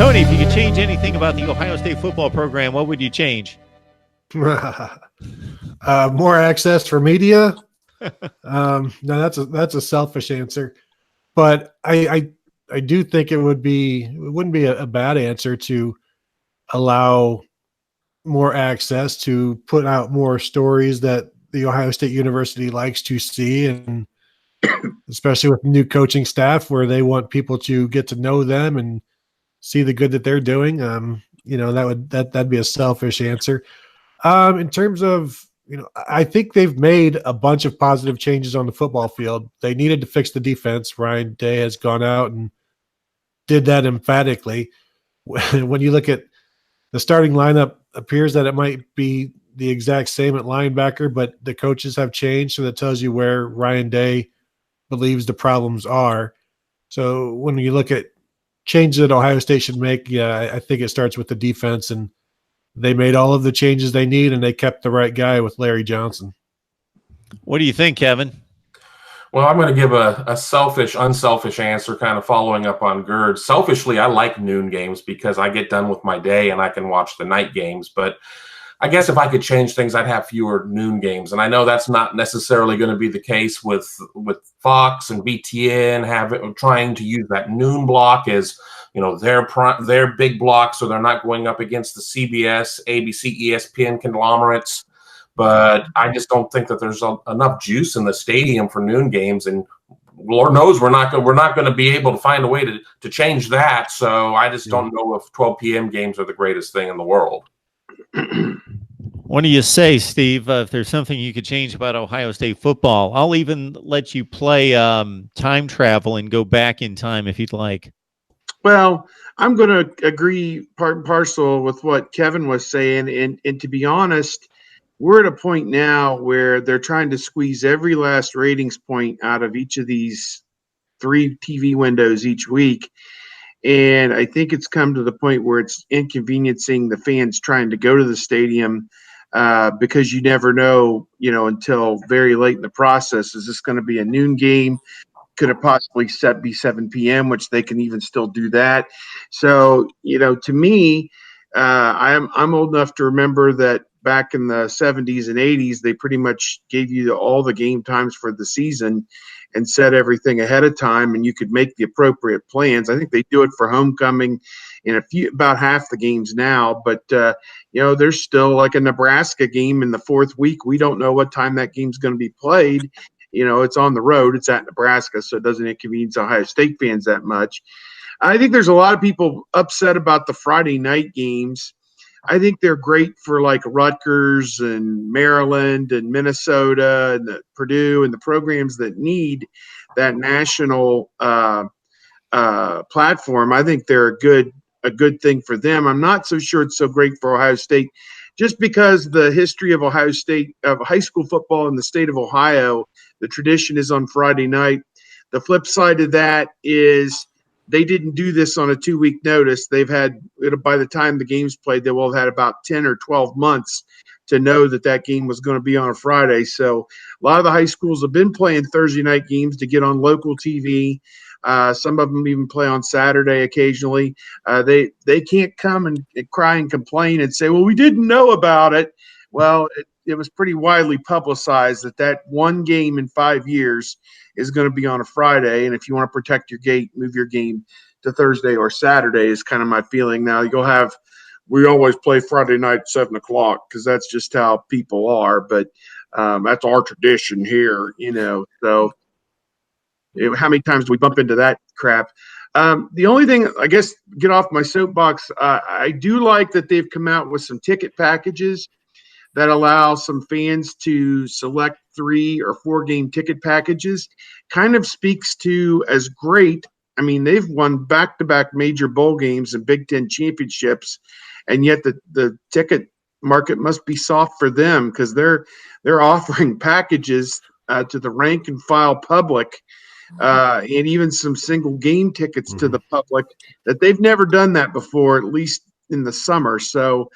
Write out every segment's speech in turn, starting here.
Tony, if you could change anything about the Ohio State football program, what would you change? More access for media. No, that's a selfish answer, but I do think it wouldn't be a bad answer to allow more access, to put out more stories that the Ohio State University likes to see, and especially with new coaching staff where they want people to get to know them and see the good that they're doing. That'd be a selfish answer. In terms of, I think they've made a bunch of positive changes on the football field. They needed to fix the defense. Ryan Day has gone out and did that emphatically. When you look at the starting lineup, appears that it might be the exact same at linebacker, but the coaches have changed, so that tells you where Ryan Day believes the problems are. So when you look at changes that Ohio State should make, I think it starts with the defense, and they made all of the changes they need, and they kept the right guy with Larry Johnson. What do you think, Kevin? Well, I'm going to give a selfish, unselfish answer, kind of following up on Gerd. Selfishly, I like noon games because I get done with my day and I can watch the night games. But I guess if I could change things, I'd have fewer noon games. And I know that's not necessarily going to be the case with Fox and BTN trying to use that noon block as, their big block, so they're not going up against the CBS, ABC, ESPN conglomerates. But I just don't think that there's enough juice in the stadium for noon games, and Lord knows we're not going to be able to find a way to change that. So I just don't know if 12 p.m. games are the greatest thing in the world. What do you say, Steve? If there's something you could change about Ohio State football, I'll even let you play time travel and go back in time if you'd like. Well, I'm going to agree part and parcel with what Kevin was saying, and to be honest, we're at a point now where they're trying to squeeze every last ratings point out of each of these 3 TV windows each week. And I think it's come to the point where it's inconveniencing the fans trying to go to the stadium because you never know, until very late in the process. Is this going to be a noon game? Could it possibly be 7 p.m., which they can even still do that? So, to me, I'm old enough to remember that back in the 70s and 80s, they pretty much gave you all the game times for the season and set everything ahead of time, and you could make the appropriate plans. I think they do it for homecoming in about half the games now, but there's still like a Nebraska game in the 4th week. We don't know what time that game's going to be played. It's on the road. It's at Nebraska, so it doesn't inconvenience Ohio State fans that much. I think there's a lot of people upset about the Friday night games. I think they're great for like Rutgers and Maryland and Minnesota and Purdue and the programs that need that national platform. I think they're a good thing for them. I'm not so sure it's so great for Ohio State, just because the history of Ohio State, of high school football in the state of Ohio, the tradition is on Friday night. The flip side of that is they didn't do this on a 2-week notice. They've had, by the time the game's played, they will have had about 10 or 12 months to know that game was going to be on a Friday. So a lot of the high schools have been playing Thursday night games to get on local TV. Some of them even play on Saturday occasionally. They can't come and cry and complain and say, well, we didn't know about it. Well, it was pretty widely publicized that one game in 5 years is going to be on a Friday. And if you want to protect your gate, move your game to Thursday or Saturday is kind of my feeling. Now we always play Friday night at 7 o'clock because that's just how people are. But that's our tradition here, so how many times do we bump into that crap? The only thing, I guess, get off my soapbox, I do like that they've come out with some ticket packages that allow some fans to select 3 or 4 game ticket packages. Kind of speaks to as great. I mean, they've won back-to-back major bowl games and Big Ten championships, and yet the ticket market must be soft for them because they're offering packages to the rank and file public, and even some single game tickets to the public that they've never done that before, at least in the summer. So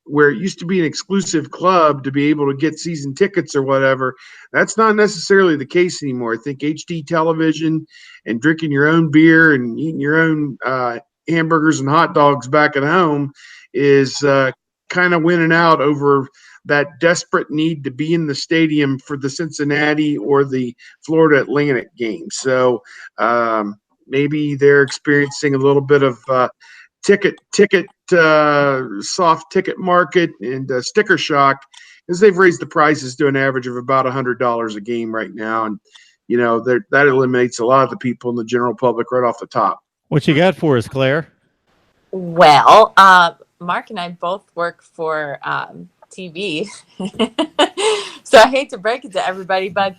where it used to be an exclusive club to be able to get season tickets or whatever, that's not necessarily the case anymore. I think HD television and drinking your own beer and eating your own hamburgers and hot dogs back at home is kind of winning out over that desperate need to be in the stadium for the Cincinnati or the Florida Atlantic game. So maybe they're experiencing a little bit of soft ticket market and sticker shock, because they've raised the prices to an average of about $100 a game right now. And, that eliminates a lot of the people in the general public right off the top. What you got for us, Claire? Well, Mark and I both work for TV. So I hate to break it to everybody, but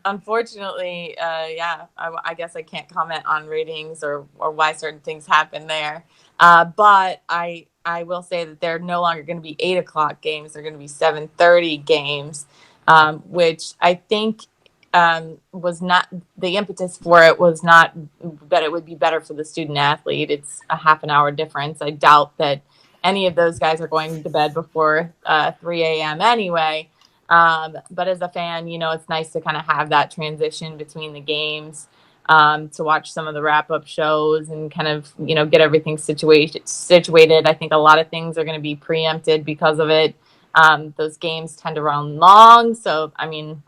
unfortunately, I guess I can't comment on ratings or why certain things happen there. But I will say that they're no longer going to be 8 o'clock games. They're going to be 7:30 games, which I think was not, the impetus for it was not that it would be better for the student athlete. It's a half an hour difference. I doubt that any of those guys are going to bed before 3 a.m. anyway. But as a fan, it's nice to kind of have that transition between the games, to watch some of the wrap-up shows and kind of, get everything situated. I think a lot of things are going to be preempted because of it. Those games tend to run long. So,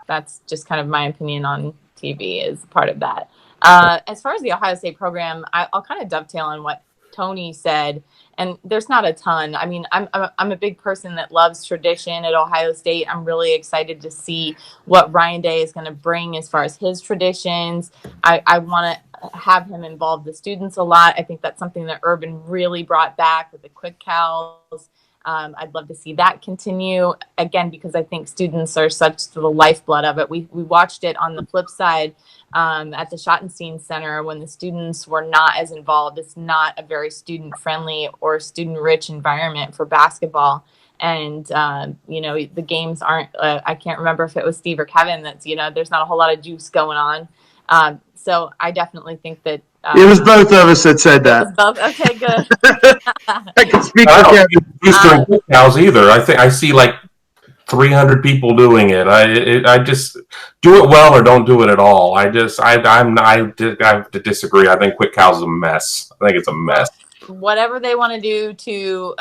that's just kind of my opinion on TV is part of that. As far as the Ohio State program, I'll kind of dovetail on what Tony said, and there's not a ton. I'm a big person that loves tradition at Ohio State. I'm really excited to see what Ryan Day is going to bring as far as his traditions. I want to have him involve the students a lot. I think that's something that Urban really brought back with the quick cows. I'd love to see that continue, again, because I think students are such the lifeblood of it. We watched it on the flip side at the Schottenstein Center when the students were not as involved. It's not a very student-friendly or student-rich environment for basketball. And, the games aren't, I can't remember if it was Steve or Kevin, that's, there's not a whole lot of juice going on. So I definitely think that it was both of us that said that. Okay, good. I can speak I for don't Kevin. use doing quick cows either. I see like 300 people doing it. I just do it well or don't do it at all. I have to disagree. I think quick cows is a mess. I think it's a mess. Whatever they want to do to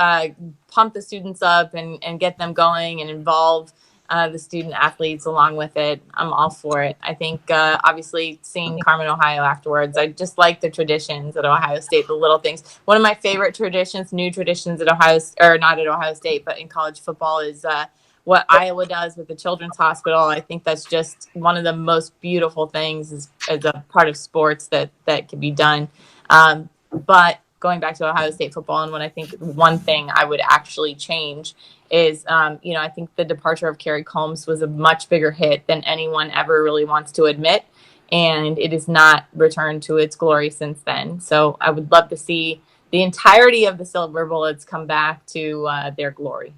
pump the students up and get them going and involve the student athletes along with it, I'm all for it. I think obviously seeing Carmen, Ohio afterwards, I just like the traditions at Ohio State, the little things. One of my favorite traditions, new traditions at Ohio, or not at Ohio State, but in college football is what Iowa does with the Children's Hospital. I think that's just one of the most beautiful things as a part of sports that can be done. But going back to Ohio State football, and when I think one thing I would actually change is, I think the departure of Kerry Combs was a much bigger hit than anyone ever really wants to admit. And it has not returned to its glory since then. So I would love to see the entirety of the Silver Bullets come back to their glory.